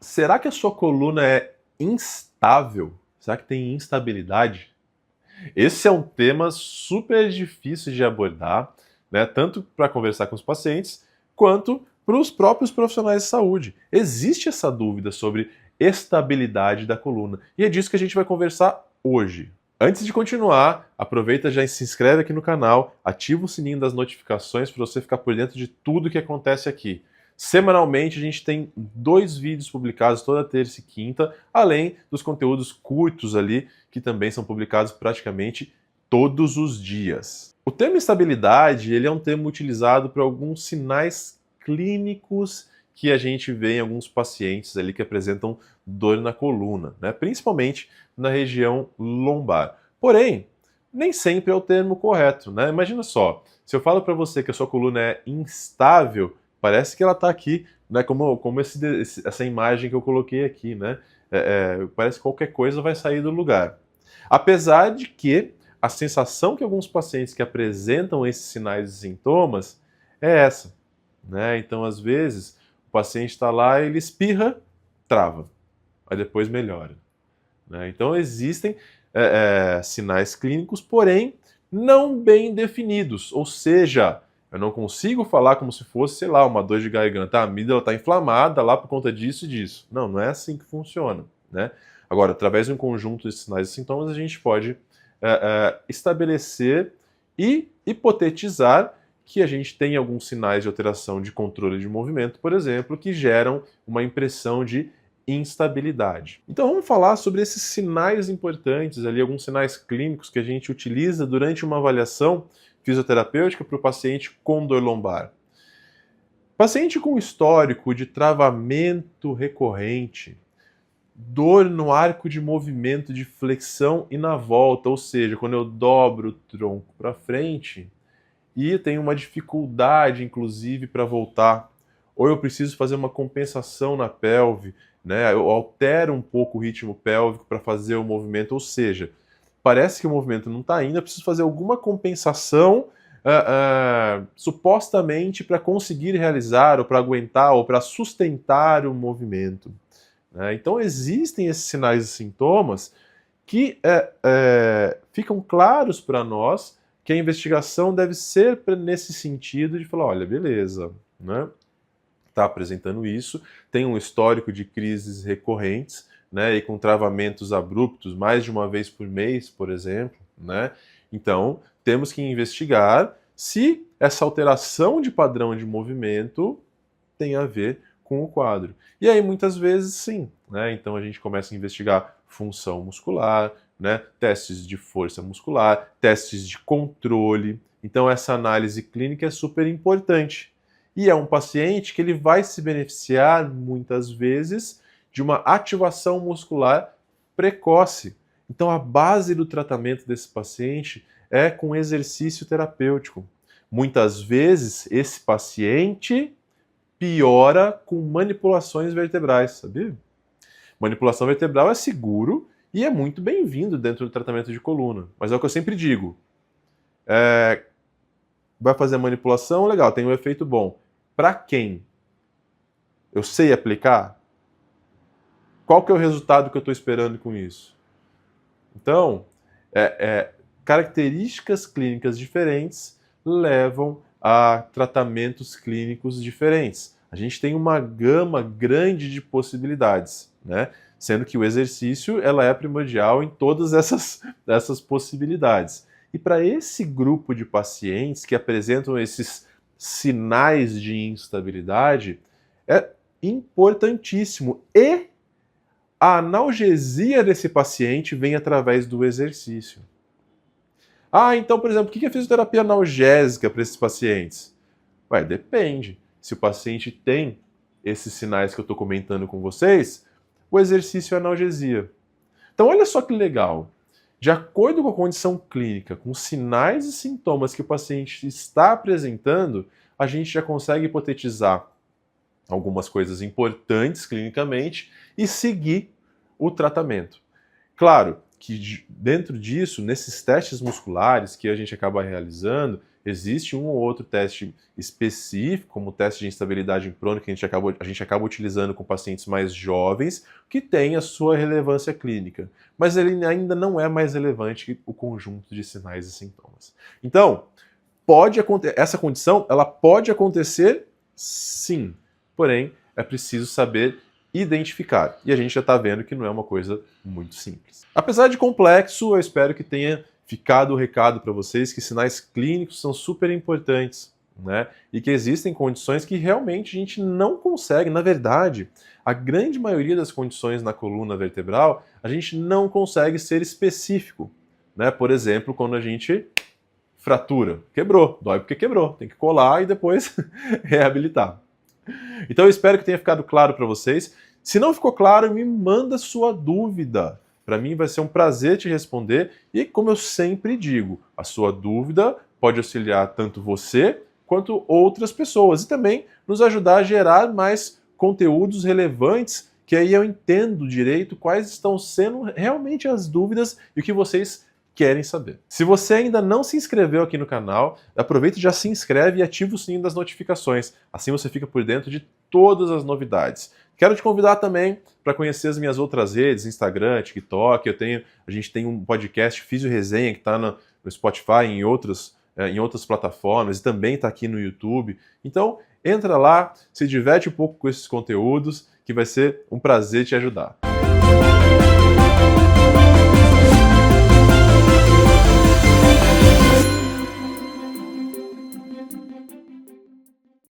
Será que a sua coluna é instável? Será que tem instabilidade? Esse é um tema super difícil de abordar, né? Tanto para conversar com os pacientes, quanto para os próprios profissionais de saúde. Existe essa dúvida sobre estabilidade da coluna. E é disso que a gente vai conversar hoje. Antes de continuar, aproveita e já se inscreve aqui no canal, ativa o sininho das notificações para você ficar por dentro de tudo que acontece aqui. Semanalmente a gente tem 2 vídeos publicados toda terça e quinta, além dos conteúdos curtos ali, que também são publicados praticamente todos os dias. O termo estabilidade, ele é um termo utilizado para alguns sinais clínicos que a gente vê em alguns pacientes ali que apresentam dor na coluna, né? Principalmente na região lombar. Porém, nem sempre é o termo correto, né? Imagina só, se eu falo para você que a sua coluna é instável, parece que ela está aqui, né? Como essa imagem que eu coloquei aqui, né? Parece que qualquer coisa vai sair do lugar. Apesar de que a sensação que alguns pacientes que apresentam esses sinais e sintomas é essa, né? Então, às vezes, o paciente está lá, ele espirra, trava, aí depois melhora, né? Então, existem sinais clínicos, porém não bem definidos, ou seja, eu não consigo falar como se fosse, sei lá, uma dor de garganta. A amígdala está inflamada lá por conta disso e disso. Não, não é assim que funciona, né? Agora, através de um conjunto de sinais e sintomas, a gente pode estabelecer e hipotetizar que a gente tem alguns sinais de alteração de controle de movimento, por exemplo, que geram uma impressão de instabilidade. Então vamos falar sobre esses sinais importantes ali, alguns sinais clínicos que a gente utiliza durante uma avaliação fisioterapêutica para o paciente com dor lombar. Paciente com histórico de travamento recorrente, dor no arco de movimento de flexão e na volta, ou seja, quando eu dobro o tronco para frente e tenho uma dificuldade, inclusive, para voltar, ou eu preciso fazer uma compensação na pelve, né? Eu altero um pouco o ritmo pélvico para fazer o movimento, ou seja, parece que o movimento não está indo, eu preciso fazer alguma compensação supostamente para conseguir realizar, ou para aguentar, ou para sustentar o movimento, né? Então existem esses sinais e sintomas que ficam claros para nós que a investigação deve ser nesse sentido de falar, olha, beleza, né? Está apresentando isso, tem um histórico de crises recorrentes, né, e com travamentos abruptos, mais de uma vez por mês, por exemplo, né? Então, temos que investigar se essa alteração de padrão de movimento tem a ver com o quadro. E aí, muitas vezes, sim, né? Então, a gente começa a investigar função muscular, né, testes de força muscular, testes de controle. Então, essa análise clínica é super importante. E é um paciente que ele vai se beneficiar, muitas vezes, de uma ativação muscular precoce. Então, a base do tratamento desse paciente é com exercício terapêutico. Muitas vezes, esse paciente piora com manipulações vertebrais, sabia? Manipulação vertebral é seguro e é muito bem-vindo dentro do tratamento de coluna. Mas é o que eu sempre digo. Vai fazer a manipulação, legal, tem um efeito bom. Para quem? Eu sei aplicar? Qual que é o resultado que eu estou esperando com isso? Então, características clínicas diferentes levam a tratamentos clínicos diferentes. A gente tem uma gama grande de possibilidades, né? Sendo que o exercício ela é primordial em todas essas possibilidades. E para esse grupo de pacientes que apresentam esses sinais de instabilidade, é importantíssimo. E a analgesia desse paciente vem através do exercício. Ah, então, por exemplo, o que é fisioterapia analgésica para esses pacientes? Ué, depende. Se o paciente tem esses sinais que eu estou comentando com vocês, o exercício é analgesia. Então, olha só que legal. De acordo com a condição clínica, com os sinais e sintomas que o paciente está apresentando, a gente já consegue hipotetizar algumas coisas importantes clinicamente e seguir o tratamento. Claro que dentro disso, nesses testes musculares que a gente acaba realizando, Existe um ou outro teste específico, como o teste de instabilidade crônica que a gente acaba utilizando com pacientes mais jovens, que tem a sua relevância clínica, mas ele ainda não é mais relevante que o conjunto de sinais e sintomas. Então, essa condição ela pode acontecer sim, porém é preciso saber identificar. E a gente já está vendo que não é uma coisa muito simples. Apesar de complexo, eu espero que tenha ficado o recado para vocês que sinais clínicos são super importantes, né? E que existem condições que realmente a gente não consegue. Na verdade, a grande maioria das condições na coluna vertebral, a gente não consegue ser específico, né? Por exemplo, quando a gente fratura, quebrou, dói porque quebrou, tem que colar e depois reabilitar. Então eu espero que tenha ficado claro para vocês. Se não ficou claro, me manda sua dúvida. Para mim vai ser um prazer te responder e, como eu sempre digo, a sua dúvida pode auxiliar tanto você quanto outras pessoas e também nos ajudar a gerar mais conteúdos relevantes, que aí eu entendo direito quais estão sendo realmente as dúvidas e o que vocês querem saber. Se você ainda não se inscreveu aqui no canal, aproveita e já se inscreve e ativa o sininho das notificações. Assim você fica por dentro de todas as novidades. Quero te convidar também para conhecer as minhas outras redes, Instagram, TikTok. A gente tem um podcast Físio Resenha que está no Spotify e em outras plataformas e também está aqui no YouTube. Então entra lá, se diverte um pouco com esses conteúdos, que vai ser um prazer te ajudar.